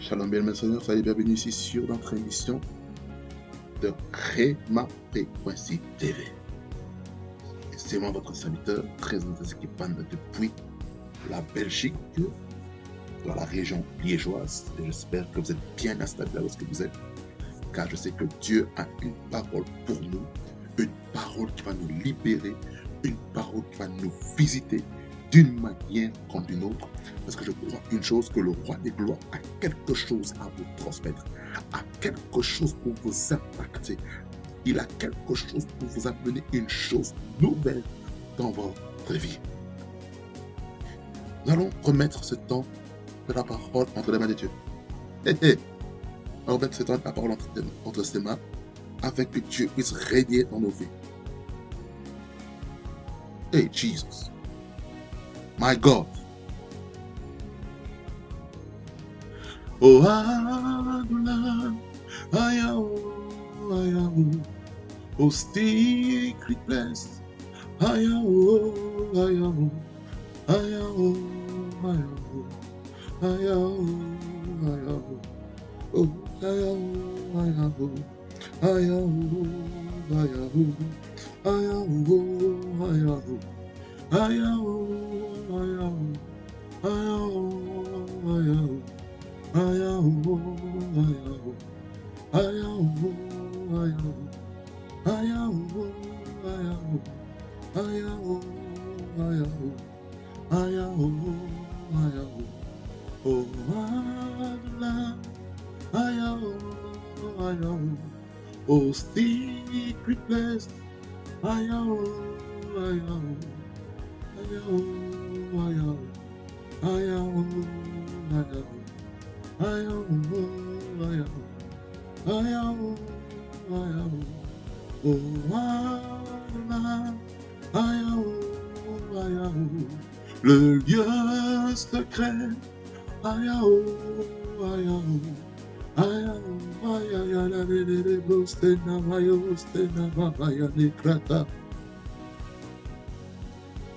Shalom, bien mes seigneurs, soyez bienvenus ici sur notre émission de Créma.si TV. Et c'est moi votre serviteur, très intéressé qui parle depuis la Belgique, dans la région liégeoise. Et j'espère que vous êtes bien installés là où vous êtes, car je sais que Dieu a une parole pour nous, une parole qui va nous libérer, une parole qui va nous visiter d'une manière comme d'une autre, parce que je crois une chose, que le roi des gloires a quelque chose à vous transmettre, a quelque chose pour vous impacter, il a quelque chose pour vous amener une chose nouvelle dans votre vie. Nous allons remettre ce temps de la parole entre les mains de Dieu. On va remettre ce temps de la parole entre ses mains, afin que Dieu puisse régner dans nos vies. Hey Jesus, my God. Oh, Adonai, Ayahu, oh, secret place, Ayahu, Ayahu, Ayahu, Ayahu, Ayahu, Ayahu, oh, Ayahu, Ayahu, Ayahu, Ayahu, Ayahu, Ayahu, Ayahu, Ayahu, Ayahu, Ayahu. Ayahu, Ayahu, Ayahu, Ayahu, Ayahu, Ayahu, Ayahu, Ayahu, Ayahu, Ayahu, oh Adonai, Ayahu, Ayahu, oh secret place, Ayahu, Ayahu, Ayahu, Ayahu, Ayahu, Ayahu. Ayahu, Ayahu, Ayahu, Ayahu, oh Adonai, Ayahu, Ayahu, le lieu secret, Ayahu, Ayahu, Ayahu, Ayahu, Ayahu,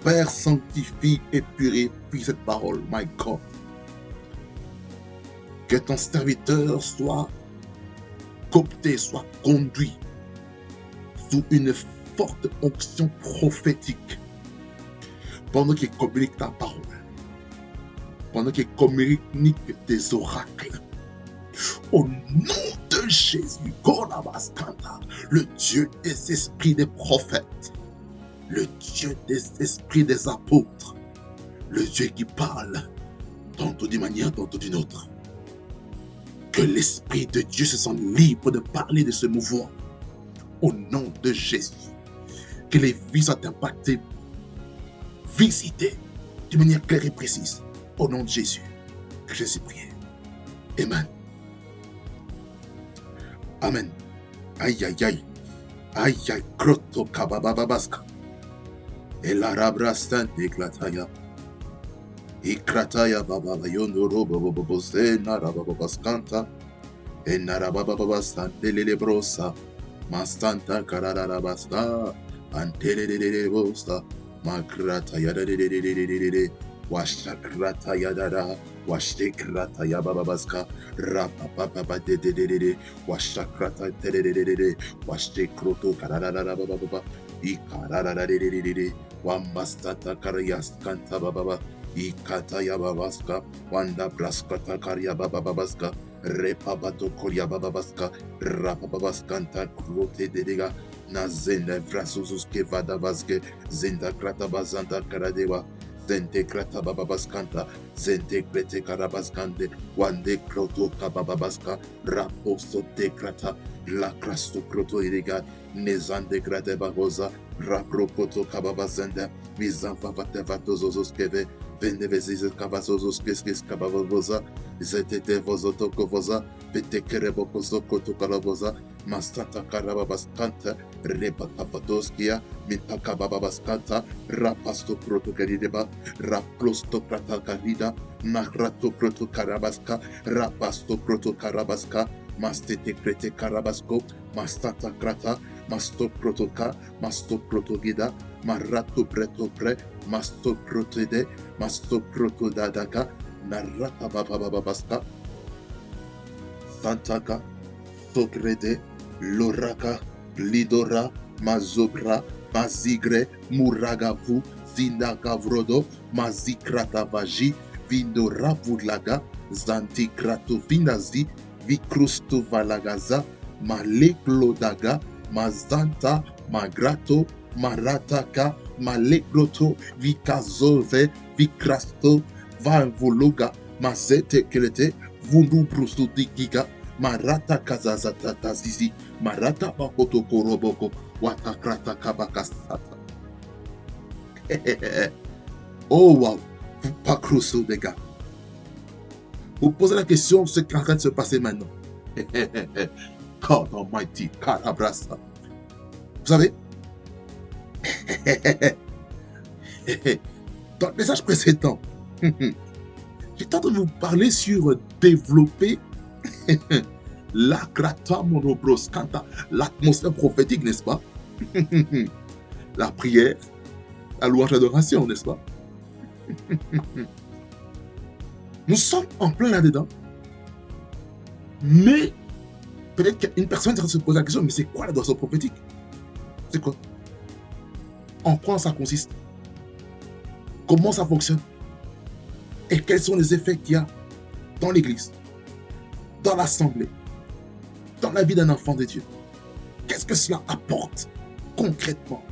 Père, sanctifie et purifie cette parole, my God. Que ton serviteur soit coopté, soit conduit sous une forte onction prophétique pendant qu'il communique ta parole, pendant qu'il communique des oracles. Au nom de Jésus, le Dieu des esprits des prophètes, le Dieu des esprits des apôtres, le Dieu qui parle tantôt d'une manière, tantôt d'une autre. Que l'Esprit de Dieu se sente libre de parler, de se mouvoir. Au nom de Jésus. Que les vies soient impactées, visitées, de manière claire et précise. Au nom de Jésus. Que Jésus prie. Amen. Amen. Aïe, aïe, aïe. Aïe, aïe. Kroto kabababaska. Et l'arabra sainte éclataya. Ikrataya baba yondoro bobo sena rababaskanta e narabababastante lelebrosa mastanta kararabaska antelelelebosta makrata yadadedededede washakrata yadada washikrata yababaska rapapapa dededede washakrata dededede washikroto kararabababa ikararabedede wambastata karayaskanta bababa Ikata yababaska, wanda braskata karya bababaska, repabato korya bababaska, rapabaskanta krote dedega, na zenda vrasuzus ke vadabaske, zenda krata bazanta karadewa, zente krata bababaskanta, zente krete karabaskante, wande kroto kabababaska, raposo te krata, la krasto kroto edega, nezande krate baboza, rapropoto kababazenda, mizan favate vatozozos keve, Vende vezes cavazos que cavavosa, zetete vozoto covosa, vete kerebokozo kotokalavosa, mastata karababascanta, reba capadoskia, mitacababascanta, rapasto protocarideba, raplosto pratacarida, nahrato protocarabasca, rapasto protocarabasca, mastete crete carabasco, mastata crata, masto protoca, masto protogida, marato preto pre, masto protede, masto protodadaka, narata babababaska, Santaka, Sokrede, Loraka, Lidora, Mazobra, Mazigre, Muragavu, Zinagavrodo, Mazikratavaji, Vindora Vudlaga, Zantikrato Vinazi, Vikrusto Valagaza, Maleklodaga, Mazanta, Magrato, Marataka, Malekroto, Vikazove, Vikrasto, Vanvologa, Mazete Kelete, Vundu Brusuti Giga, Marata Kazazata Zizi, Marata Bakoto Koroboko, Watakrata Kabakasata. Oh wow, vous pas crusso les gars. Vous posez la question de ce qui est en train de se passer maintenant. God Almighty, Karabrasa. Vous savez, dans le message précédent, j'étais en train de vous parler sur développer la grata monobros canta, l'atmosphère prophétique, n'est-ce pas? La prière, la louange, l'adoration, n'est-ce pas? Nous sommes en plein là-dedans. Mais peut-être qu'une personne va se poser la question, mais c'est quoi l'adoration prophétique? C'est quoi? En quoi ça consiste? Comment ça fonctionne? Et quels sont les effets qu'il y a dans l'église, dans l'assemblée, dans la vie d'un enfant de Dieu? Qu'est-ce que cela apporte concrètement?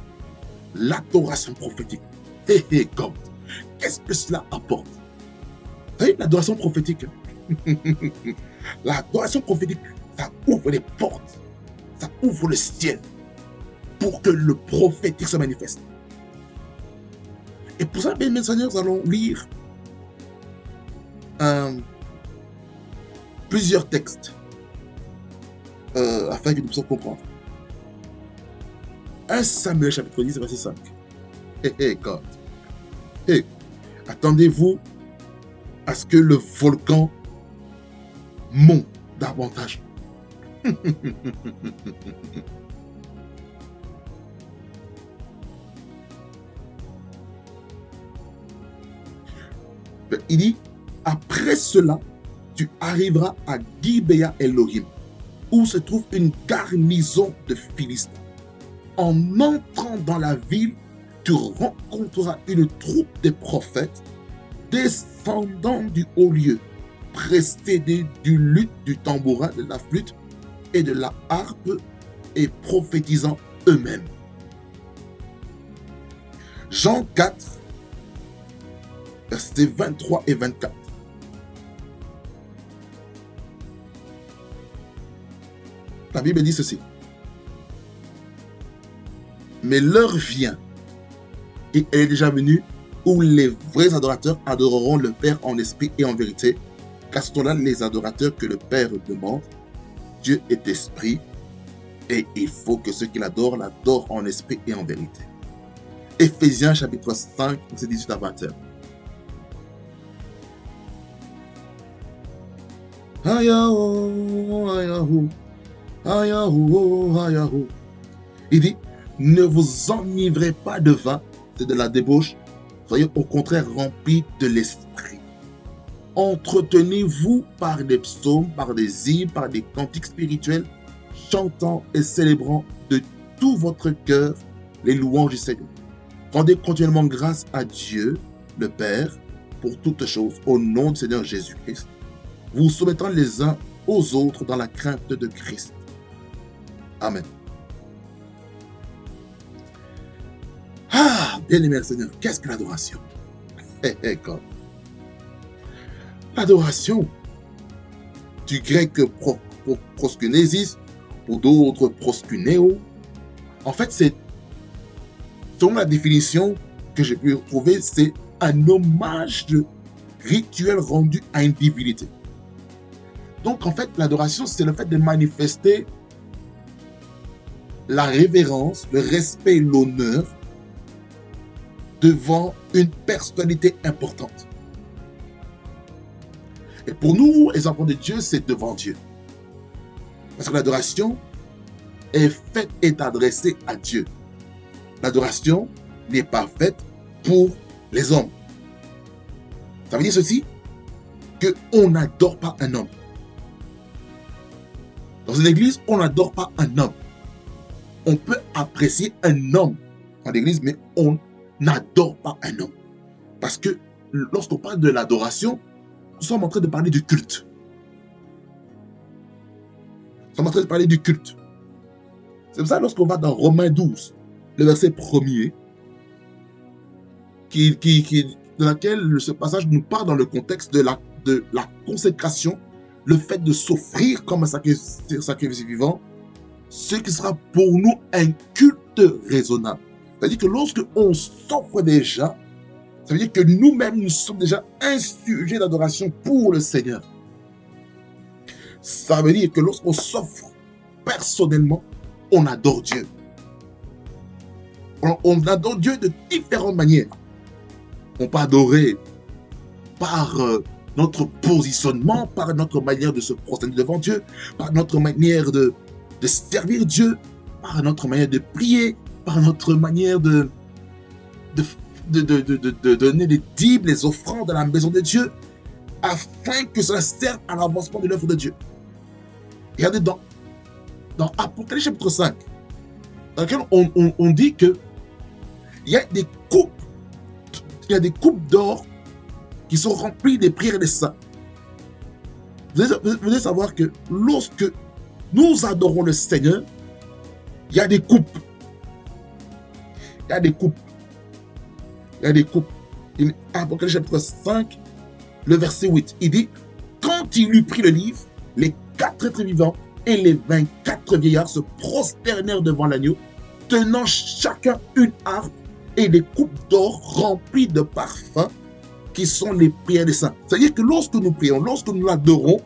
L'adoration prophétique. Hé, God. Qu'est-ce que cela apporte? Vous savez, l'adoration prophétique, l'adoration prophétique, ça ouvre les portes, ça ouvre le ciel pour que le prophétique se manifeste. Et pour ça, mes seigneurs, nous allons lire plusieurs textes afin que nous puissions comprendre. 1 Samuel chapitre 10, verset 5. Hé, God. Hé, attendez-vous à ce que le volcan monte davantage. Il dit, après cela, tu arriveras à Gibea Elohim, où se trouve une garnison de Philistins. En entrant dans la ville, tu rencontreras une troupe de prophètes descendant du haut lieu, précédés du luth, du tambourin, de la flûte et de la harpe, et prophétisant eux-mêmes. Jean 4, versets 23 et 24. La Bible dit ceci. Mais l'heure vient, et elle est déjà venue, où les vrais adorateurs adoreront le Père en esprit et en vérité, car ce sont là les adorateurs que le Père demande. Dieu est esprit, et il faut que ceux qui l'adorent en esprit et en vérité. Éphésiens chapitre 5, verset 18 à 21. Il dit, ne vous enivrez pas de vin, c'est de la débauche, soyez au contraire remplis de l'esprit. Entretenez-vous par des psaumes, par des hymnes, par des cantiques spirituels, chantant et célébrant de tout votre cœur les louanges du Seigneur. Rendez continuellement grâce à Dieu, le Père, pour toutes choses, au nom du Seigneur Jésus-Christ, vous soumettant les uns aux autres dans la crainte de Christ. Amen. Ah, bien-aimé Seigneur, qu'est-ce que l'adoration? L'adoration, du grec proskunesis, pour d'autres proskuneo, en fait, c'est, selon la définition que j'ai pu trouver, c'est un hommage rituel rendu à une divinité. Donc, en fait, l'adoration, c'est le fait de manifester la révérence, le respect et l'honneur devant une personnalité importante. Et pour nous, les enfants de Dieu, c'est devant Dieu. Parce que l'adoration est faite et adressée à Dieu. L'adoration n'est pas faite pour les hommes. Ça veut dire ceci, qu'on n'adore pas un homme. Dans une église, on n'adore pas un homme. On peut apprécier un homme en église, mais on n'adore pas un homme. Parce que lorsqu'on parle de l'adoration, nous sommes en train de parler du culte. Nous sommes en train de parler du culte. C'est pour ça, lorsqu'on va dans Romains 12, le verset 1er, dans lequel ce passage nous parle dans le contexte de la consécration, le fait de s'offrir comme un sacrifice vivant, ce qui sera pour nous un culte raisonnable. C'est-à-dire que lorsque on s'offre déjà, ça veut dire que nous-mêmes, nous sommes déjà un sujet d'adoration pour le Seigneur. Ça veut dire que lorsqu'on s'offre personnellement, on adore Dieu. On adore Dieu de différentes manières. On peut adorer par notre positionnement, par notre manière de se prosterner devant Dieu, par notre manière de servir Dieu, par notre manière de prier, par notre manière de donner les dîmes, les offrandes à la maison de Dieu, afin que cela serve à l'avancement de l'œuvre de Dieu. Regardez dans Apocalypse chapitre 5, dans lequel on dit que il y a des coupes d'or qui sont remplies des prières des saints. Vous devez savoir que lorsque nous adorons le Seigneur, il y a des coupes. Il y a des coupes. Il y a des coupes. Apocalypse chapitre 5, le verset 8, il dit, quand il eut pris le livre, les 4 êtres vivants et les 24 vieillards se prosternèrent devant l'agneau, tenant chacun une harpe et des coupes d'or remplies de parfums qui sont les prières des saints. C'est-à-dire que lorsque nous prions, lorsque nous l'adorons,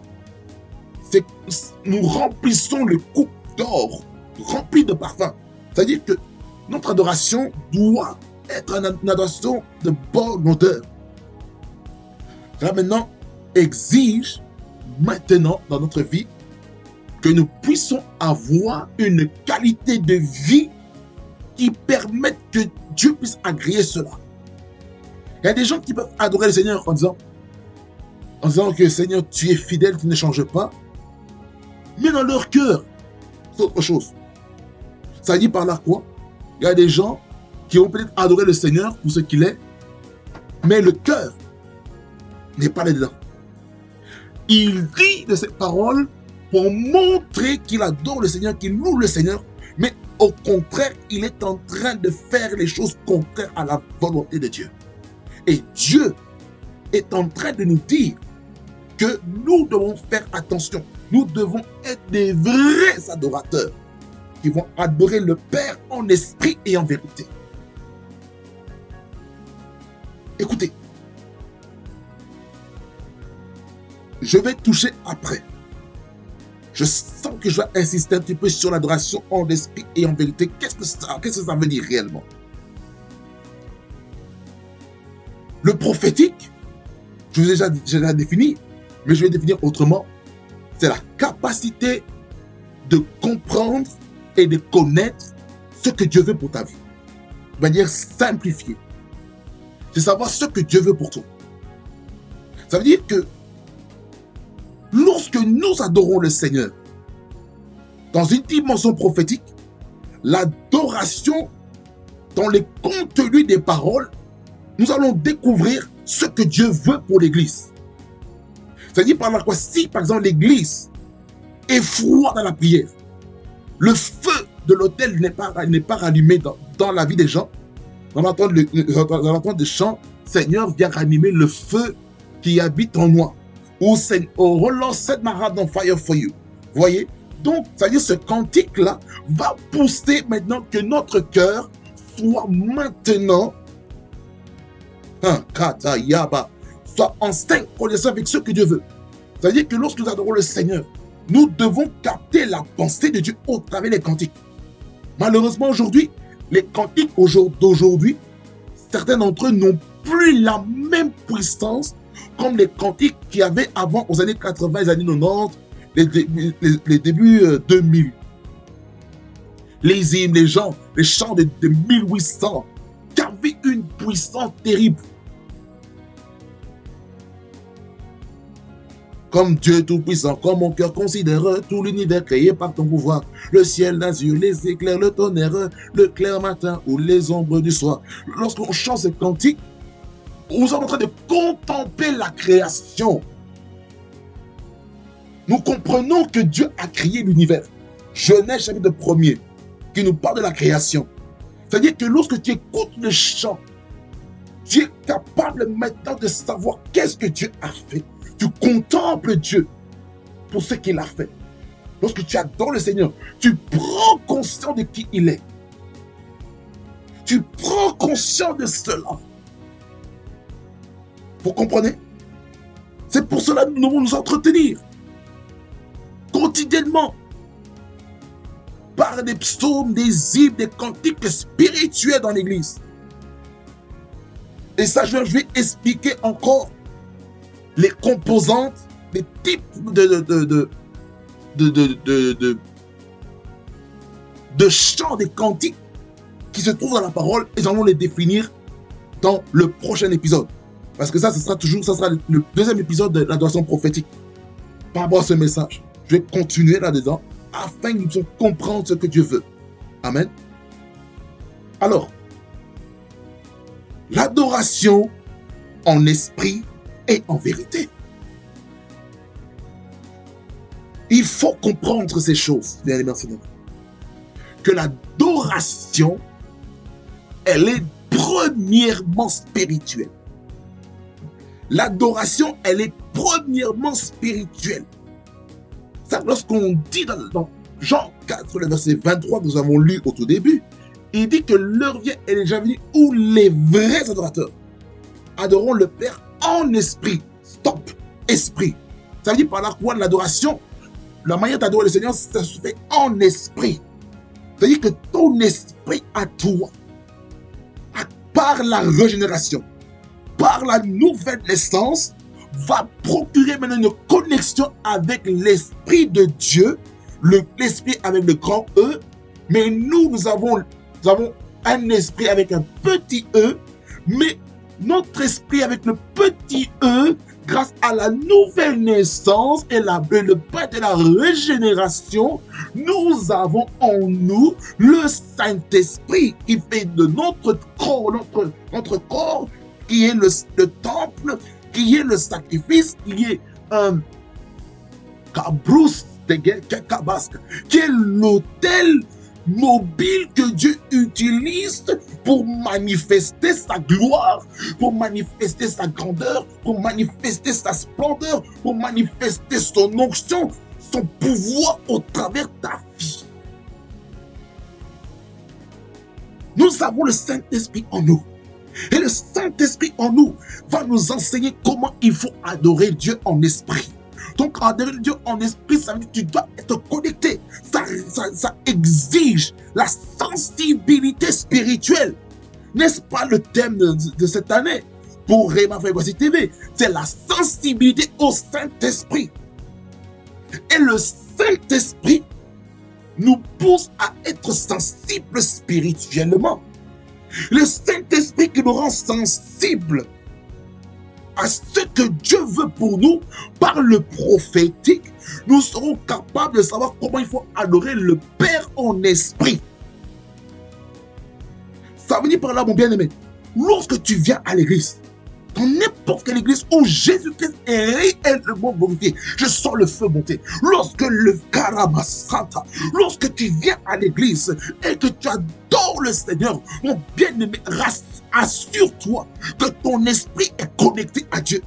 nous remplissons les coupes d'or remplies de parfums. C'est-à-dire que notre adoration doit être une adoration de bonne odeur. Cela maintenant exige maintenant dans notre vie que nous puissions avoir une qualité de vie qui permette que Dieu puisse agréer cela. Il y a des gens qui peuvent adorer le Seigneur en disant que Seigneur, tu es fidèle, tu ne changes pas. Mais dans leur cœur, c'est autre chose. Ça dit par là quoi? Il y a des gens qui ont peut-être adoré le Seigneur pour ce qu'il est, mais le cœur n'est pas là-dedans. Il dit de ces paroles pour montrer qu'il adore le Seigneur, qu'il loue le Seigneur, mais au contraire, il est en train de faire les choses contraires à la volonté de Dieu. Et Dieu est en train de nous dire que nous devons faire attention. Nous devons être des vrais adorateurs qui vont adorer le Père en esprit et en vérité. Écoutez, je vais toucher après. Je sens que je vais insister un petit peu sur l'adoration en esprit et en vérité. Qu'est-ce que ça veut dire réellement? Le prophétique, je vous ai déjà défini, mais je vais définir autrement. C'est la capacité de comprendre et de connaître ce que Dieu veut pour ta vie. De manière simplifiée. C'est savoir ce que Dieu veut pour toi. Ça veut dire que lorsque nous adorons le Seigneur, dans une dimension prophétique, l'adoration, dans les contenus des paroles, nous allons découvrir ce que Dieu veut pour l'Église. C'est-à-dire par là quoi, si par exemple l'Église est froide dans la prière, le feu de l'autel n'est pas rallumé dans la vie des gens, on entend des chants, Seigneur, viens ranimer le feu qui habite en moi. Ou relance cette marade on fire for you. Vous voyez? Donc, ça veut dire ce cantique-là va pousser maintenant que notre cœur soit maintenant soit en synchronisation avec ce que Dieu veut. Ça veut dire que lorsque nous adorons le Seigneur, nous devons capter la pensée de Dieu au travers des cantiques. Malheureusement, aujourd'hui, les cantiques d'aujourd'hui, certains d'entre eux n'ont plus la même puissance comme les cantiques qu'il y avait avant aux années 80, les années 90, les débuts 2000. Les hymnes, les chants de 1800, qui avaient une puissance terrible. Comme Dieu Tout-Puissant, comme mon cœur considère tout l'univers créé par ton pouvoir. Le ciel d'azur, les éclairs, le tonnerre, le clair matin ou les ombres du soir. Lorsqu'on chante ce cantique, nous sommes en train de contempler la création. Nous comprenons que Dieu a créé l'univers. Genèse chapitre 1er, qui nous parle de la création. C'est-à-dire que lorsque tu écoutes le chant, tu es capable maintenant de savoir qu'est-ce que Dieu a fait. Tu contemples Dieu pour ce qu'il a fait. Lorsque tu adores le Seigneur, tu prends conscience de qui il est. Tu prends conscience de cela. Vous comprenez? C'est pour cela que nous devons nous entretenir quotidiennement par des psaumes, des hymnes, des cantiques spirituels dans l'église. Et ça, je vais expliquer encore les composantes, les types de chants, des cantiques qui se trouvent dans la parole, et nous allons les définir dans le prochain épisode. Parce que ça sera le deuxième épisode de l'adoration prophétique. Par rapport à ce message, je vais continuer là-dedans afin que nous puissions comprendre ce que Dieu veut. Amen. Alors, l'adoration en esprit et en vérité. Il faut comprendre ces choses, bien aimés, que l'adoration, elle est premièrement spirituelle. L'adoration, elle est premièrement spirituelle. Ça, lorsqu'on dit dans Jean 4, le verset 23 que nous avons lu au tout début, il dit que l'heure vient et est déjà venue où les vrais adorateurs adoreront le Père en esprit. Stop, esprit. Ça veut dire par là quoi l'adoration, la manière d'adorer le Seigneur, ça se fait en esprit. C'est-à-dire que ton esprit à toi, par la régénération, par la nouvelle naissance, va procurer maintenant une connexion avec l'Esprit de Dieu, l'Esprit avec le grand E, mais nous avons un esprit avec un petit E, mais notre esprit avec le petit E, grâce à la nouvelle naissance et le pas de la régénération, nous avons en nous le Saint-Esprit qui fait de notre corps, qui est le temple, qui est le sacrifice, qui est un cabrousse, qui est l'autel mobile que Dieu utilise pour manifester sa gloire, pour manifester sa grandeur, pour manifester sa splendeur, pour manifester son onction, son pouvoir au travers de ta vie. Nous avons le Saint-Esprit en nous. Et le Saint-Esprit en nous va nous enseigner comment il faut adorer Dieu en esprit. Donc, adorer Dieu en esprit, ça veut dire que tu dois être connecté. Ça exige la sensibilité spirituelle. N'est-ce pas le thème de cette année pour Rhema Frequency TV? C'est la sensibilité au Saint-Esprit. Et le Saint-Esprit nous pousse à être sensibles spirituellement. Le Saint-Esprit qui nous rend sensibles à ce que Dieu veut pour nous par le prophétique, nous serons capables de savoir comment il faut adorer le Père en esprit. Ça veut dire par là, mon bien-aimé, lorsque tu viens à l'église, dans n'importe quelle église où Jésus-Christ est réellement glorifié, je sens le feu monter. Lorsque le Karamasanta, lorsque tu viens à l'église et que tu adores le Seigneur, mon bien-aimé, assure-toi que ton esprit est connecté à Dieu.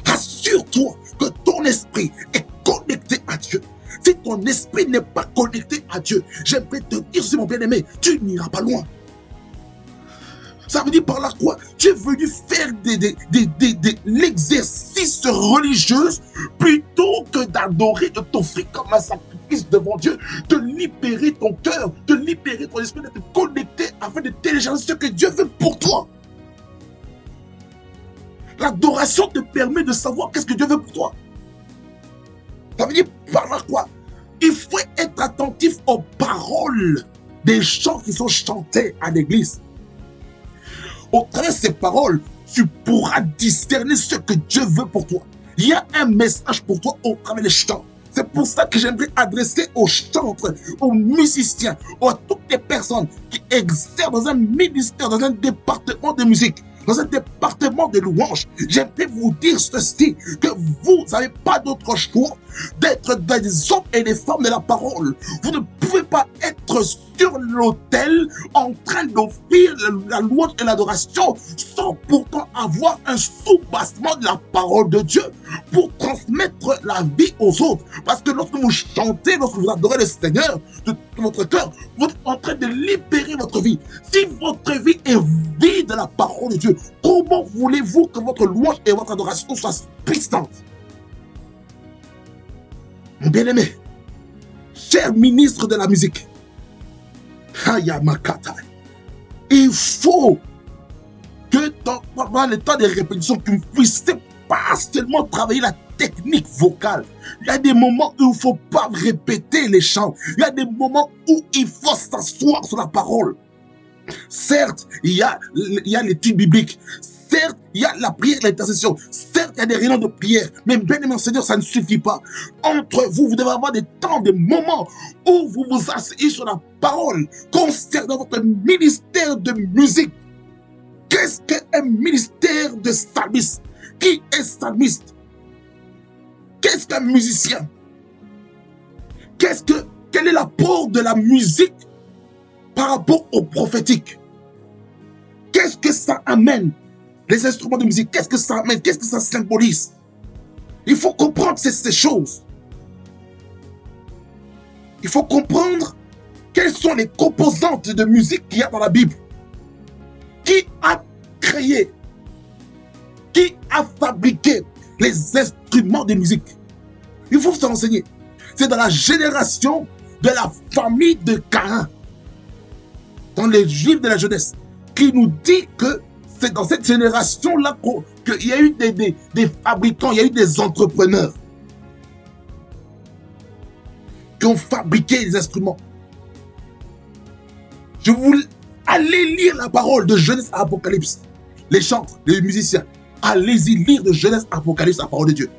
Assure-toi que ton esprit est connecté à Dieu. Si ton esprit n'est pas connecté à Dieu, j'aimerais te dire, c'est mon bien-aimé, tu n'iras pas loin. Ça veut dire par là quoi? Tu es venu faire l'exercice religieux plutôt que d'adorer, de t'offrir comme un sacrifice devant Dieu, de libérer ton cœur, de libérer ton esprit, de te connecter afin de télécharger ce que Dieu veut pour toi. L'adoration te permet de savoir qu'est-ce que Dieu veut pour toi. Ça veut dire par là quoi? Il faut être attentif aux paroles des chants qui sont chantés à l'église. Au travers de ces paroles, tu pourras discerner ce que Dieu veut pour toi. Il y a un message pour toi au travers des chants. C'est pour ça que j'aimerais adresser aux chantres, aux musiciens, à toutes les personnes qui exercent dans un ministère, dans un département de musique, dans un département de louange. J'aimerais vous dire ceci, que vous n'avez pas d'autre choix d'être des hommes et des femmes de la parole. Vous ne pouvez pas être sur l'autel en train d'offrir la louange et l'adoration sans pourtant avoir un soubassement de la parole de Dieu pour transmettre la vie aux autres. Parce que lorsque vous chantez, lorsque vous adorez le Seigneur de tout votre cœur, vous êtes en train de libérer votre vie. Si votre vie est vide de la parole de Dieu, comment voulez-vous que votre louange et votre adoration soient puissantes? Mon bien-aimé, cher ministre de la musique, il faut que dans le temps des répétitions, que vous puissiez pas seulement travailler la technique vocale. Il y a des moments où il ne faut pas répéter les chants. Il y a des moments où il faut s'asseoir sur la parole. Certes, il y a l'étude biblique. Certes, il y a la prière et l'intercession. Certes, il y a des réunions de prière. Mais bien aimé Seigneur, ça ne suffit pas. Entre vous, vous devez avoir des temps, des moments où vous vous asseyez sur la parole concernant votre ministère de musique. Qu'est-ce qu'un ministère de psalmiste? Qui est psalmiste? Qu'est-ce qu'un musicien? Quel est l'apport de la musique par rapport au prophétique? Qu'est-ce que ça amène? Les instruments de musique, qu'est-ce que ça amène? Qu'est-ce que ça symbolise? Il faut comprendre ces choses. Il faut comprendre quelles sont les composantes de musique qu'il y a dans la Bible. Qui a créé, qui a fabriqué les instruments de musique? Il faut se renseigner. C'est dans la génération de la famille de Caïn, dans les livres de la Genèse, qui nous dit que c'est dans cette génération-là qu'il y a eu des fabricants, il y a eu des entrepreneurs qui ont fabriqué les instruments. Je vous allez lire la parole de Genèse à Apocalypse. Les chantres, les musiciens, allez-y lire de Genèse à Apocalypse la parole de Dieu.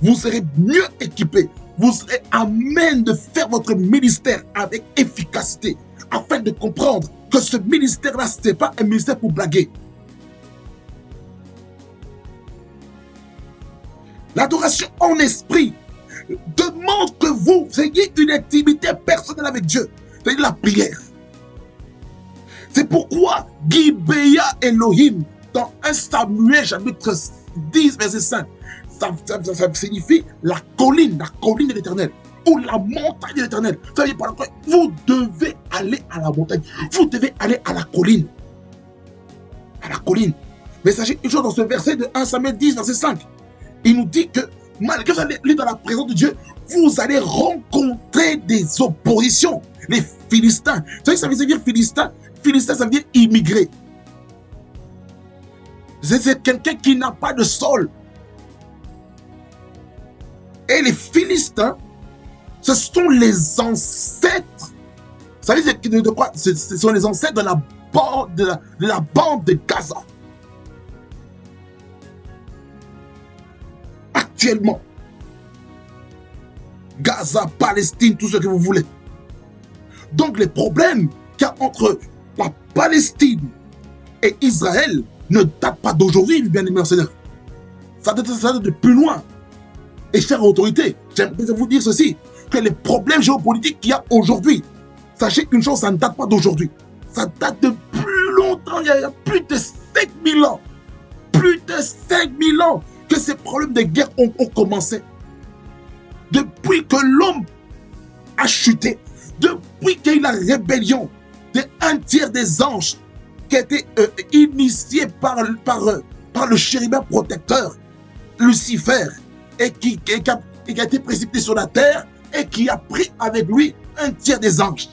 Vous serez mieux équipés. Vous serez à même de faire votre ministère avec efficacité afin de comprendre que ce ministère-là, ce n'est pas un ministère pour blaguer. L'adoration en esprit demande que vous ayez une intimité personnelle avec Dieu. C'est la prière. C'est pourquoi Gibea Elohim, dans 1 Samuel chapitre 10, verset 5, ça signifie la colline de l'Éternel, ou la montagne de l'Éternel. Ça veut dire par quoi vous devez aller à la montagne, vous devez aller à la colline. À la colline. Mais sachez une chose dans ce verset de 1 Samuel 10, verset 5. Il nous dit que malgré que vous allez aller dans la présence de Dieu, vous allez rencontrer des oppositions. Les Philistins. Vous savez, ça veut dire Philistin. Philistin, ça veut dire immigré. C'est quelqu'un qui n'a pas de sol. Et les Philistins, ce sont les ancêtres. Vous savez de quoi? Ce sont les ancêtres de la bande de Gaza. Actuellement, Gaza, Palestine, tout ce que vous voulez. Donc les problèmes qu'il y a entre la Palestine et Israël ne datent pas d'aujourd'hui, bien aimé Seigneur. Ça date de plus loin. Et chère autorité, j'aimerais vous dire ceci, que les problèmes géopolitiques qu'il y a aujourd'hui, sachez qu'une chose, ça ne date pas d'aujourd'hui. Ça date de plus longtemps, il y a plus de 5000 ans. Plus de 5000 ans que ces problèmes de guerre ont commencé. Depuis que l'homme a chuté, depuis qu'il y a eu la rébellion de un tiers des anges qui a été initié par le chérubin protecteur, Lucifer, et qui a été précipité sur la terre et qui a pris avec lui un tiers des anges.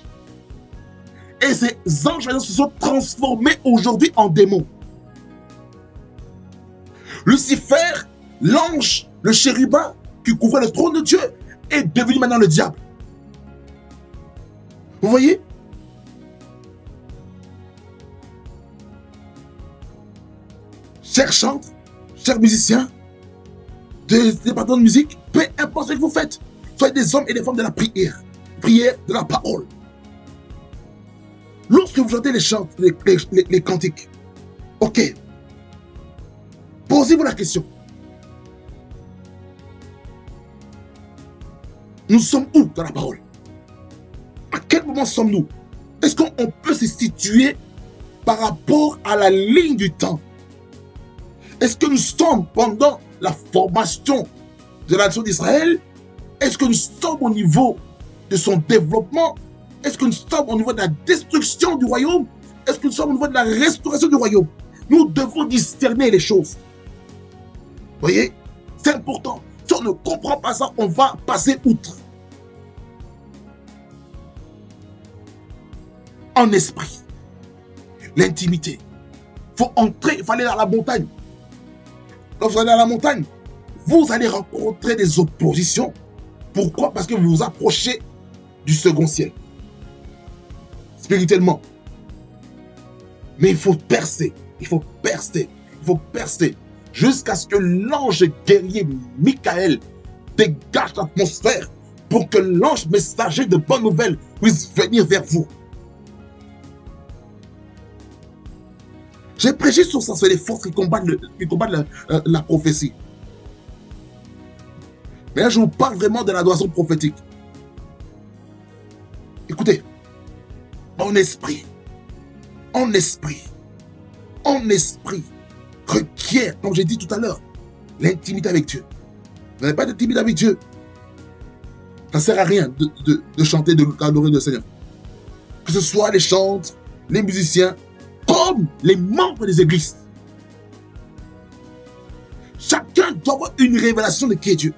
Et ces anges se sont transformés aujourd'hui en démons. Lucifer, l'ange, le chérubin qui couvrait le trône de Dieu, est devenu maintenant le diable. Vous voyez? Chers chantres, chers musiciens, des départements de musique, peu importe ce que vous faites. Soyez des hommes et des femmes de la prière. Prière de la parole. Lorsque vous chantez les chants, les cantiques, ok, posez-vous la question. Nous sommes où dans la parole? À quel moment sommes-nous? Est-ce qu'on peut se situer par rapport à la ligne du temps? Est-ce que nous sommes pendant la formation de la nation d'Israël? Est-ce que nous sommes au niveau de son développement? Est-ce que nous sommes au niveau de la destruction du royaume? Est-ce que nous sommes au niveau de la restauration du royaume? Nous devons discerner les choses. Vous voyez? C'est important. Si on ne comprend pas ça, on va passer outre. En esprit. L'intimité. Il faut entrer, il faut aller dans la montagne. Quand vous allez à la montagne, vous allez rencontrer des oppositions. Pourquoi? Parce que vous vous approchez du second ciel. Spirituellement. Mais il faut percer. Il faut percer. Il faut percer. Jusqu'à ce que l'ange guerrier Michael dégage l'atmosphère pour que l'ange messager de bonnes nouvelles puisse venir vers vous. J'ai prêché sur ça, sur les forces qui combattent, la prophétie. Mais là, je vous parle vraiment de l'adoration prophétique. Écoutez, en esprit, requiert, comme j'ai dit tout à l'heure, l'intimité avec Dieu. Vous n'avez pas d'intimité avec Dieu. Ça ne sert à rien de chanter, d'adorer le Seigneur. Que ce soit les chantres, les musiciens, comme les membres des églises. Chacun doit avoir une révélation de qui est Dieu.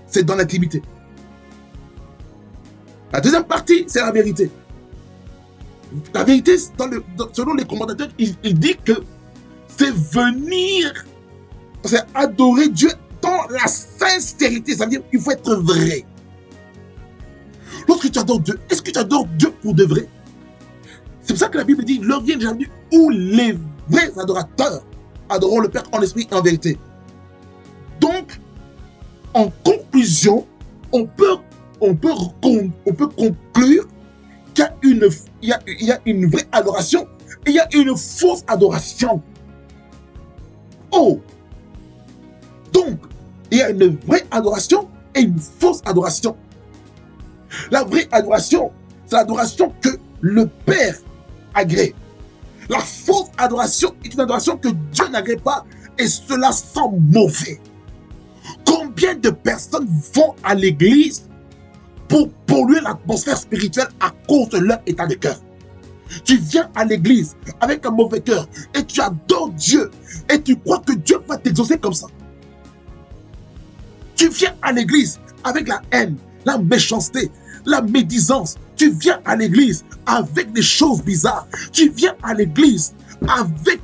C'est dans l'intimité. La deuxième partie, c'est la vérité. La vérité, selon les commentateurs, il dit que c'est venir, c'est adorer Dieu dans la sincérité. Ça veut dire qu'il faut être vrai. Lorsque tu adores Dieu, est-ce que tu adores Dieu pour de vrai? C'est pour ça que la Bible dit, l'heure vient déjà venue où les vrais adorateurs adoreront le Père en esprit et en vérité. Donc, en conclusion, on peut conclure qu'il y a une vraie adoration et il y a une fausse adoration. Oh! Donc, il y a une vraie adoration et une fausse adoration. La vraie adoration, c'est l'adoration que le Père agrée. La fausse adoration est une adoration que Dieu n'agrée pas et cela sent mauvais. Combien de personnes vont à l'église pour polluer l'atmosphère spirituelle à cause de leur état de cœur? Tu viens à l'église avec un mauvais cœur et tu adores Dieu et tu crois que Dieu va t'exaucer comme ça. Tu viens à l'église avec la haine, la méchanceté, la médisance. Tu viens à l'église avec des choses bizarres. Tu viens à l'église avec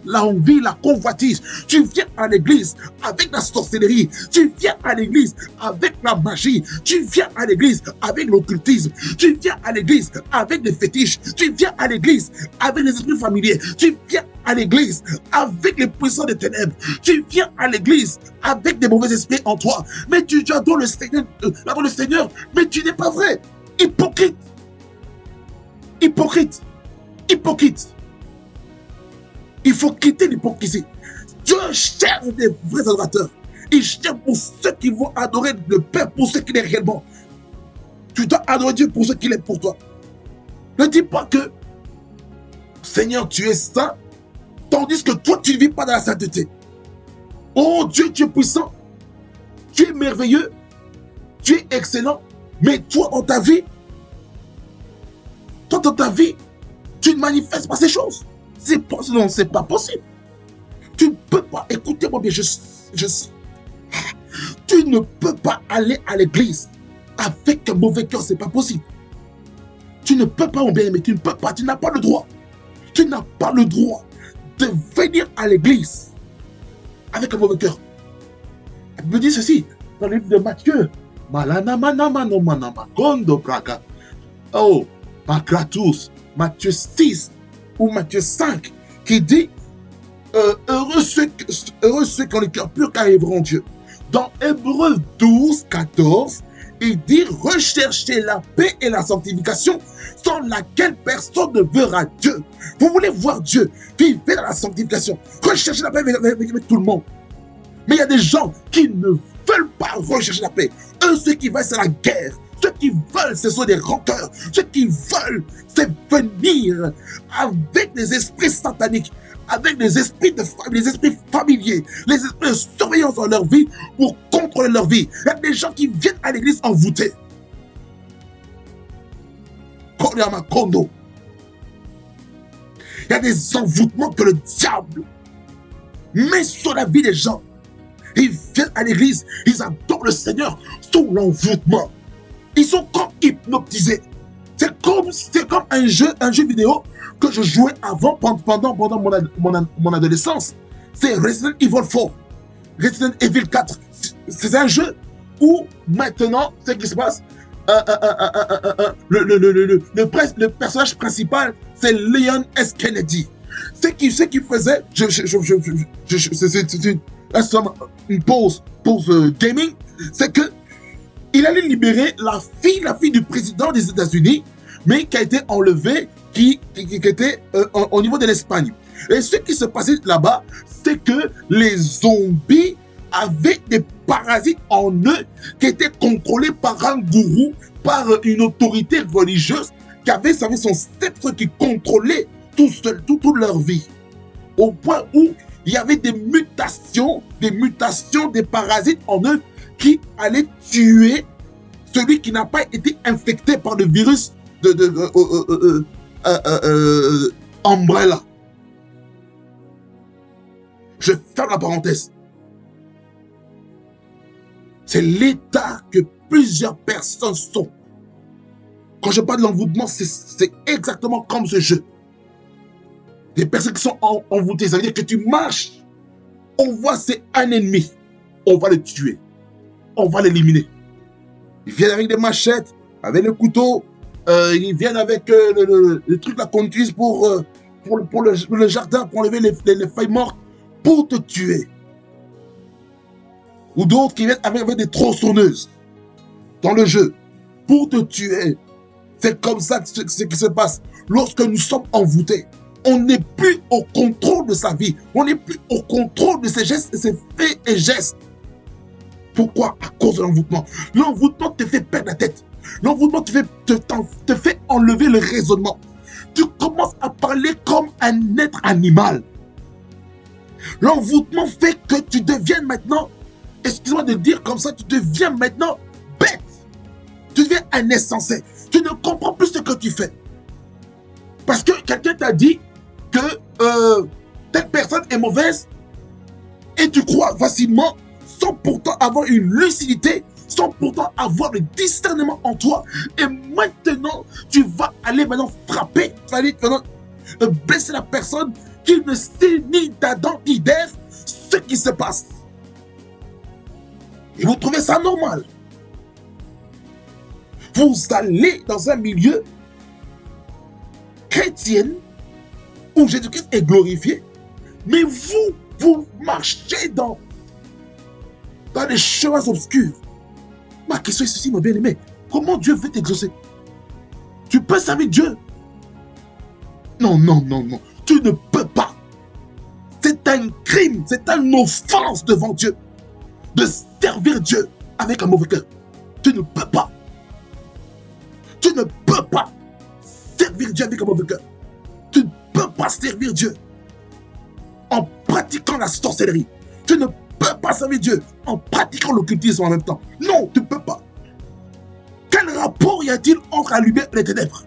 l'envie, la convoitise. Tu viens à l'église avec la sorcellerie. Tu viens à l'église avec la magie. Tu viens à l'église avec l'occultisme. Tu viens à l'église avec des fétiches. Tu viens à l'église avec les esprits familiers. Tu viens à l'église avec les puissants des ténèbres. Tu viens à l'église avec des mauvais esprits en toi. Mais tu adores le Seigneur, mais tu n'es pas vrai. Hypocrite. Hypocrite. Hypocrite. Il faut quitter l'hypocrisie. Dieu cherche des vrais adorateurs. Il cherche pour ceux qui vont adorer le Père pour ce qu'il est réellement. Tu dois adorer Dieu pour ce qu'il est pour toi. Ne dis pas que Seigneur, tu es saint, tandis que toi, tu ne vis pas dans la sainteté. Oh Dieu, tu es puissant. Tu es merveilleux. Tu es excellent. Mais toi, dans ta vie, tu ne manifestes pas ces choses. Non, c'est pas possible. Tu ne peux pas, écoutez-moi bien, tu ne peux pas aller à l'église avec un mauvais cœur, c'est pas possible. Tu ne peux pas, mon bien-aimé, tu ne peux pas, tu n'as pas le droit. Tu n'as pas le droit de venir à l'église avec un mauvais cœur. Elle me dit ceci, dans le livre de Matthieu. Oh, Matthieu 6 ou Matthieu 5, qui dit heureux ceux qui ont le cœur pur, car ils verront Dieu. Dans Hébreux 12, 14, il dit recherchez la paix et la sanctification, sans laquelle personne ne verra Dieu. Vous voulez voir Dieu, vivez dans la sanctification, recherchez la paix avec tout le monde. Mais il y a des gens qui ne veulent pas rechercher la paix. Eux, ceux qui veulent, c'est la guerre. Ceux qui veulent, ce sont des rancœurs. Ceux qui veulent, c'est venir avec des esprits sataniques, avec des esprits familiers, les esprits de surveillance dans leur vie pour contrôler leur vie. Il y a des gens qui viennent à l'église envoûtés. Il y a des envoûtements que le diable met sur la vie des gens. Ils viennent à l'église, ils adorent le Seigneur sous l'envoûtement. Ils sont comme hypnotisés. C'est comme un jeu vidéo que je jouais avant, pendant mon adolescence. C'est Resident Evil 4, Resident Evil 4. C'est un jeu où maintenant, ce qui se passe, le personnage principal, c'est Leon S. Kennedy. Ce qui faisait, c'est une pause gaming, c'est que il allait libérer la fille du président des États-Unis, mais qui a été enlevée, qui était au niveau de l'Espagne. Et ce qui se passait là-bas, c'est que les zombies avaient des parasites en eux qui étaient contrôlés par un gourou, par une autorité religieuse qui avait son sceptre qui contrôlait toute leur vie. Au point où il y avait des mutations, des parasites en eux qui allaient tuer celui qui n'a pas été infecté par le virus Umbrella. Je ferme la parenthèse. C'est l'état que plusieurs personnes sont. Quand je parle de l'envoûtement, c'est exactement comme ce jeu. Des personnes qui sont envoûtées, ça veut dire que tu marches, on voit c'est un ennemi, on va le tuer, on va l'éliminer. Ils viennent avec des machettes, avec le couteau, ils viennent avec le truc là qu'on utilise pour le jardin, pour enlever les feuilles mortes, pour te tuer. Ou d'autres qui viennent avec des tronçonneuses dans le jeu, pour te tuer. C'est comme ça ce qui se passe. Lorsque nous sommes envoûtés, on n'est plus au contrôle de sa vie. On n'est plus au contrôle de ses gestes, ses faits et gestes. Pourquoi? À cause de l'envoûtement. L'envoûtement te fait perdre la tête. L'envoûtement te fait enlever le raisonnement. Tu commences à parler comme un être animal. L'envoûtement fait que tu deviens maintenant, excuse-moi de dire comme ça, tu deviens maintenant bête. Tu deviens un insensé. Tu ne comprends plus ce que tu fais. Parce que quelqu'un t'a dit que telle personne est mauvaise et tu crois facilement sans pourtant avoir une lucidité, sans pourtant avoir le discernement en toi. Et maintenant, tu vas aller maintenant frapper, tu vas aller maintenant blesser la personne qui ne sait ni d'Adam ni d'Ève ce qui se passe. Et vous trouvez ça normal? Vous allez dans un milieu chrétien où Jésus-Christ est glorifié, mais vous marchez dans les chemins obscurs. Ma question est ceci, mon bien-aimé. Comment Dieu veut t'exaucer? Tu peux servir Dieu? Non. Tu ne peux pas. C'est un crime, c'est une offense devant Dieu de servir Dieu avec un mauvais cœur. Tu ne peux pas. Tu ne peux pas servir Dieu avec un mauvais cœur. Tu ne peux pas servir Dieu en pratiquant la sorcellerie. Tu ne peux pas servir Dieu en pratiquant l'occultisme en même temps. Non, tu ne peux pas. Quel rapport y a-t-il entre la lumière et les ténèbres?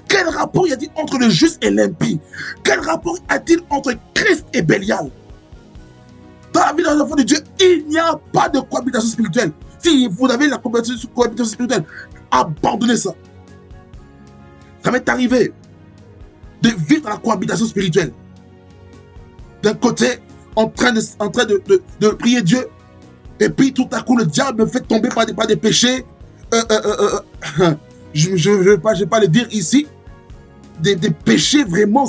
Quel rapport y a-t-il entre le juste et l'impie? Quel rapport y a-t-il entre Christ et Bélial? Dans la vie d'un enfant de Dieu, il n'y a pas de cohabitation spirituelle. Si vous avez la cohabitation spirituelle, abandonnez ça. Ça m'est arrivé de vivre dans la cohabitation spirituelle. D'un côté, en train de prier Dieu, et puis tout à coup, le diable me fait tomber par des péchés. Je ne vais pas le dire ici. Des péchés vraiment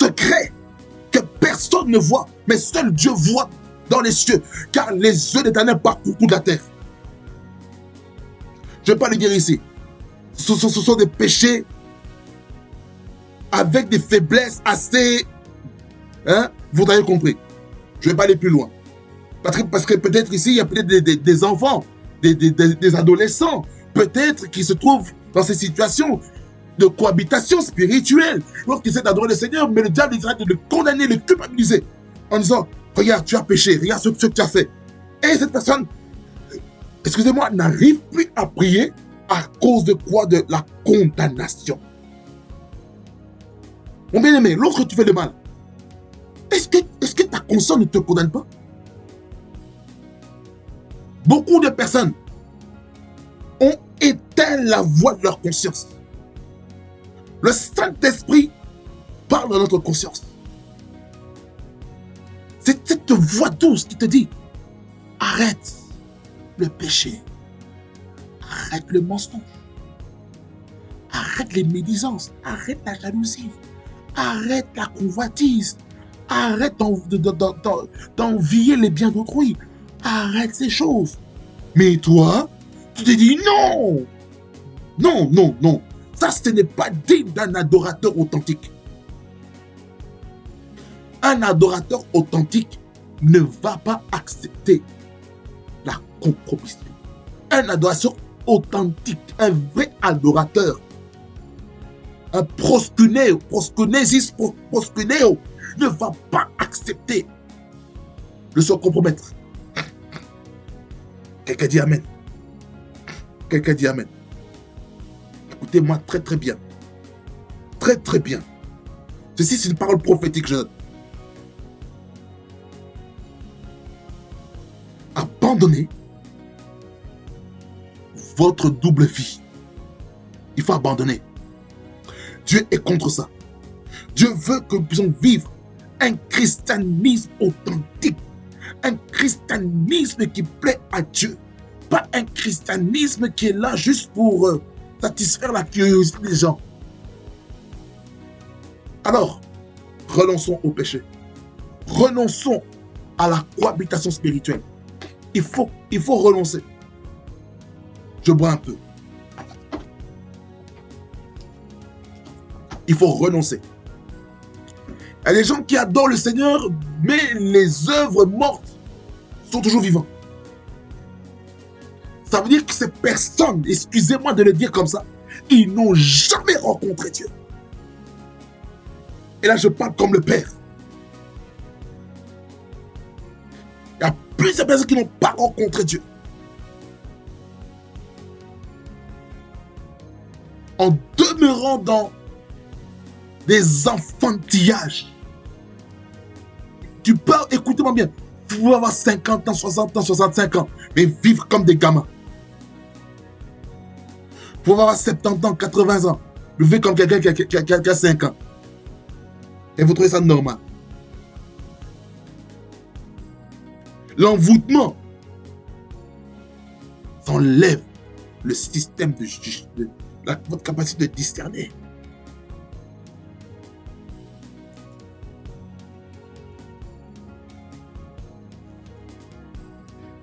secrets que personne personne ne voit, mais seul Dieu voit dans les cieux, car les yeux de l'Éternel parcourent toute la terre. Je ne vais pas le dire ici. Ce sont des péchés avec des faiblesses assez... Hein, vous avez compris. Je ne vais pas aller plus loin. Parce que peut-être ici, il y a peut-être des enfants, des adolescents, peut-être qui se trouvent dans ces situations de cohabitation spirituelle, lorsqu'ils essaient d'adorer le Seigneur, mais le diable essaie de le condamner, de le culpabiliser, en disant, regarde, tu as péché, regarde ce que tu as fait. Et cette personne, excusez-moi, n'arrive plus à prier à cause de quoi? De la condamnation. Mon bien-aimé, lorsque tu fais le mal, est-ce que ta conscience ne te condamne pas? Beaucoup de personnes ont éteint la voix de leur conscience. Le Saint-Esprit parle dans notre conscience. C'est cette voix douce qui te dit, arrête le péché, arrête le mensonge, arrête les médisances, arrête la jalousie, arrête la convoitise, arrête d'envier les biens d'autrui, arrête ces choses. Mais toi, tu te dis non, non, non, non. Ça, ce n'est pas digne d'un adorateur authentique. Un adorateur authentique ne va pas accepter la compromission. Un adorateur authentique, un vrai adorateur, un proskunéo, ne va pas accepter de se compromettre. Quelqu'un dit Amen. Quelqu'un dit Amen. Écoutez-moi très très bien. Très très bien. Ceci, c'est une parole prophétique, jeune. Abandonnez votre double vie. Il faut abandonner. Dieu est contre ça. Dieu veut que nous puissions vivre un christianisme authentique. Un christianisme qui plaît à Dieu. Pas un christianisme qui est là juste pour satisfaire la curiosité des gens. Alors, renonçons au péché. Renonçons à la cohabitation spirituelle. Il faut renoncer. Je bois un peu. Il faut renoncer. Il y a des gens qui adorent le Seigneur, mais les œuvres mortes sont toujours vivantes. Ça veut dire que ces personnes, excusez-moi de le dire comme ça, ils n'ont jamais rencontré Dieu. Et là, je parle comme le Père. Il y a plusieurs personnes qui n'ont pas rencontré Dieu. En demeurant dans des enfantillages. Tu peux, écoutez-moi bien, tu peux avoir 50 ans, 60 ans, 65 ans, mais vivre comme des gamins. Tu peux avoir 70 ans, 80 ans, vivre comme quelqu'un qui a 5 ans. Et vous trouvez ça normal. L'envoûtement s'enlève le système de juge, votre capacité de discerner.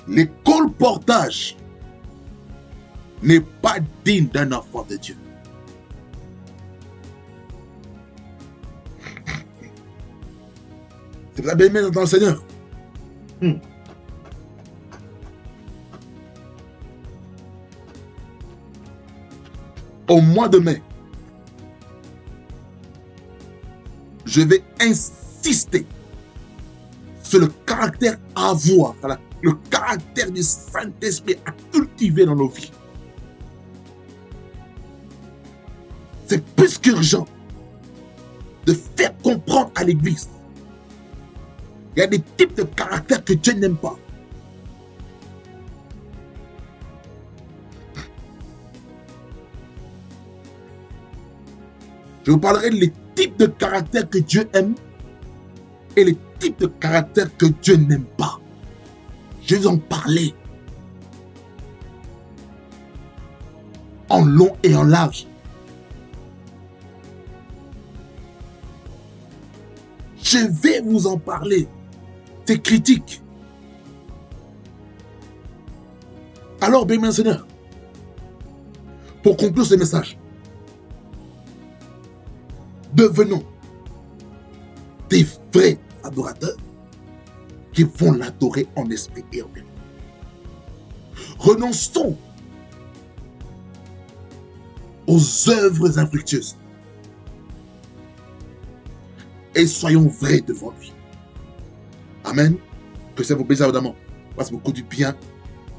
Les colportages n'est pas digne d'un enfant de Dieu. C'est la bien dans le Seigneur. Au mois de mai, je vais insister sur le caractère à avoir, le caractère du Saint-Esprit à cultiver dans nos vies. C'est plus qu'urgent de faire comprendre à l'Église. Il y a des types de caractères que Dieu n'aime pas. Je vous parlerai des types de caractères que Dieu aime et les types de caractères que Dieu n'aime pas. Je vais en parler en long et en large. Je vais vous en parler. C'est critique. Alors, bien Seigneur, pour conclure ce message, devenons des vrais adorateurs qui vont l'adorer en esprit et en vérité. Renonçons aux œuvres infructueuses et soyons vrais devant lui. Amen. Que ça vous plaise évidemment. Passe beaucoup du bien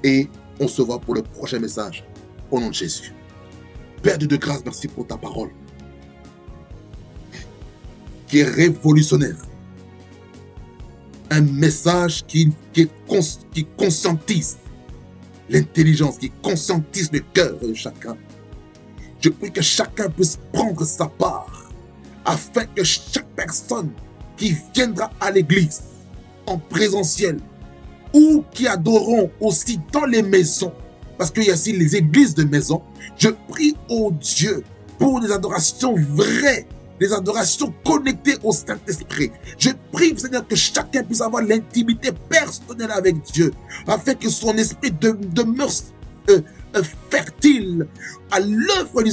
et on se voit pour le prochain message au nom de Jésus. Père de grâce, merci pour ta parole qui est révolutionnaire. Un message qui conscientise l'intelligence, qui conscientise le cœur de chacun. Je prie que chacun puisse prendre sa part afin que chaque personne qui viendra à l'église en présentiel ou qui adoreront aussi dans les maisons, parce qu'il y a aussi les églises de maison, je prie au Dieu pour des adorations vraies, des adorations connectées au Saint-Esprit. Je prie, Seigneur, que chacun puisse avoir l'intimité personnelle avec Dieu, afin que son esprit demeure fertile à l'œuvre du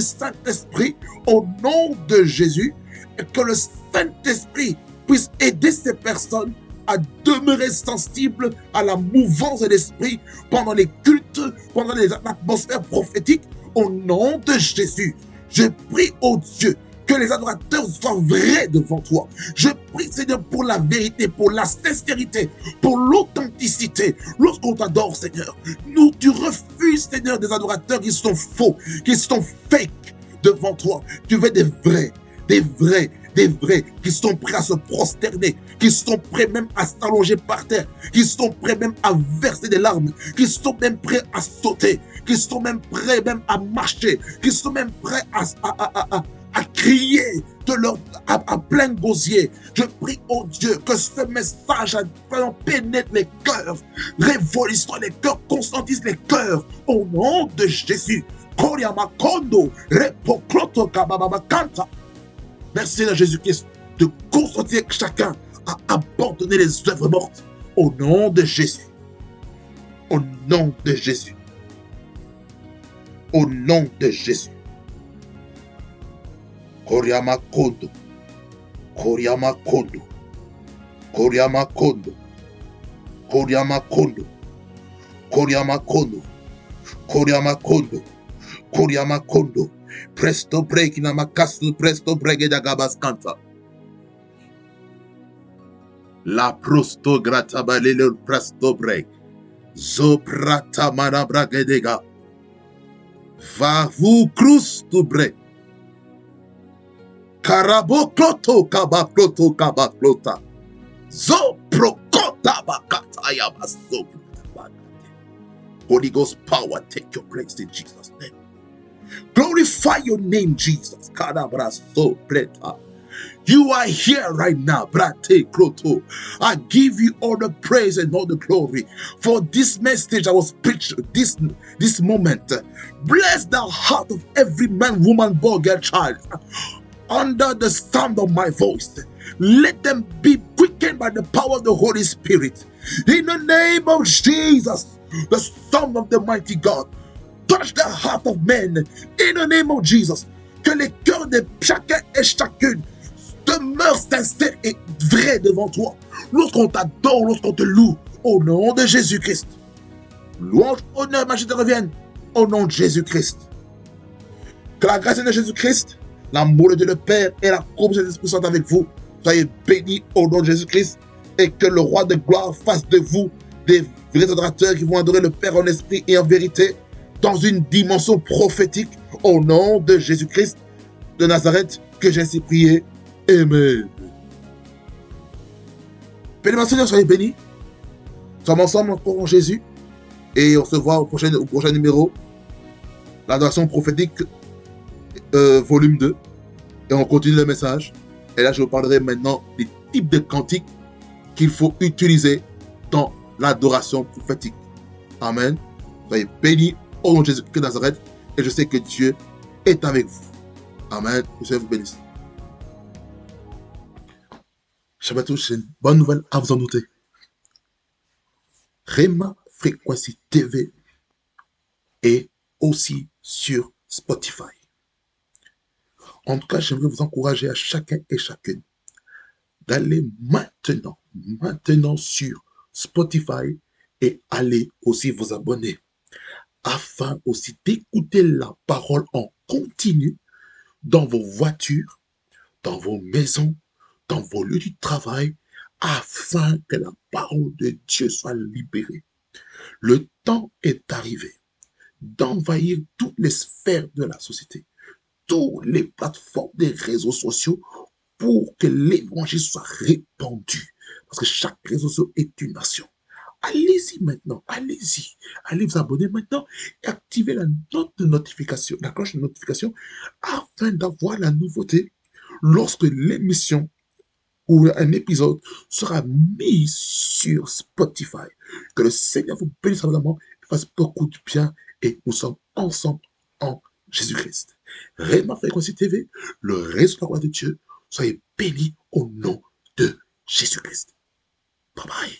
Saint-Esprit, au nom de Jésus, et que le Saint-Esprit puisse aider ces personnes à demeurer sensibles à la mouvance de l'Esprit pendant les cultes, pendant les atmosphères prophétiques, au nom de Jésus. Je prie au Dieu que les adorateurs soient vrais devant toi. Je prie, Seigneur, pour la vérité, pour la sincérité, pour l'authenticité. Lorsqu'on t'adore, Seigneur, tu refuses, Seigneur, des adorateurs qui sont faux, qui sont fake devant toi. Tu veux des vrais qui sont prêts à se prosterner, qui sont prêts même à s'allonger par terre, qui sont prêts même à verser des larmes, qui sont même prêts à sauter, qui sont même prêts même à marcher, qui sont même prêts à crier à plein gosier. Je prie au Dieu que ce message pénètre les cœurs, révolutionne les cœurs, conscientise les cœurs, au nom de Jésus. Merci Seigneur Jésus-Christ de conscientiser chacun à abandonner les œuvres mortes au nom de Jésus. Au nom de Jésus. Au nom de Jésus. Koriama Kondo. Koriama Kondo. Koriama Kondo. Koriama Kondo. Koriama Kondo. Koriama Kondo. Koriama Kondo. Presto break na makasu presto brege da gabas kanta. La prosto grata balele presto break. Zo prata mana brage dega. Va vous crusto break. Karabo kloto kabaklota. Zo prokota bakata yabaso. Holy Ghost power, take your place in Jesus' name. Glorify your name, Jesus. You are here right now. I give you all the praise and all the glory for this message I was preached this moment. Bless the heart of every man, woman, boy, girl, child under the sound of my voice. Let them be quickened by the power of the Holy Spirit. In the name of Jesus, the Son of the mighty God. Touch the heart of men in the name of Jesus. Que les cœurs de chacun et chacune demeurent sincères et vrais devant toi. Lorsqu'on t'adore, lorsqu'on te loue, au nom de Jésus-Christ. Louange, honneur, majesté reviennent au nom de Jésus-Christ. Que la grâce de Jésus-Christ, l'amour de Dieu le Père et la communion de l'Esprit sont avec vous. Soyez bénis au nom de Jésus-Christ et que le roi de gloire fasse de vous des vrais adorateurs qui vont adorer le Père en esprit et en vérité, dans une dimension prophétique, au nom de Jésus-Christ de Nazareth, que j'ai ainsi prié. Amen. Béni, Seigneur, soyez bénis. Nous sommes ensemble encore en Jésus. Et on se voit au prochain numéro. L'adoration prophétique, volume 2. Et on continue le message. Et là, je vous parlerai maintenant des types de cantiques qu'il faut utiliser dans l'adoration prophétique. Amen. Soyez bénis au nom de Jésus-Christ de Nazareth, et je sais que Dieu est avec vous. Amen. Que Dieu vous bénisse. Shabbat j'ai une bonne nouvelle à vous en noter. Rema Frequency TV est aussi sur Spotify. En tout cas, j'aimerais vous encourager à chacun et chacune d'aller maintenant sur Spotify et aller aussi vous abonner afin aussi d'écouter la parole en continu dans vos voitures, dans vos maisons, dans vos lieux de travail, afin que la parole de Dieu soit libérée. Le temps est arrivé d'envahir toutes les sphères de la société, toutes les plateformes des réseaux sociaux pour que l'évangile soit répandu. Parce que chaque réseau social est une nation. Allez-y maintenant, allez-y. Allez vous abonner maintenant et activez la note de notification, la cloche de notification, afin d'avoir la nouveauté lorsque l'émission ou un épisode sera mis sur Spotify. Que le Seigneur vous bénisse abondamment et fasse beaucoup de bien et nous sommes ensemble en Jésus-Christ. Réellement Fréquency TV, le réseau de la gloire de Dieu, soyez bénis au nom de Jésus-Christ. Bye bye.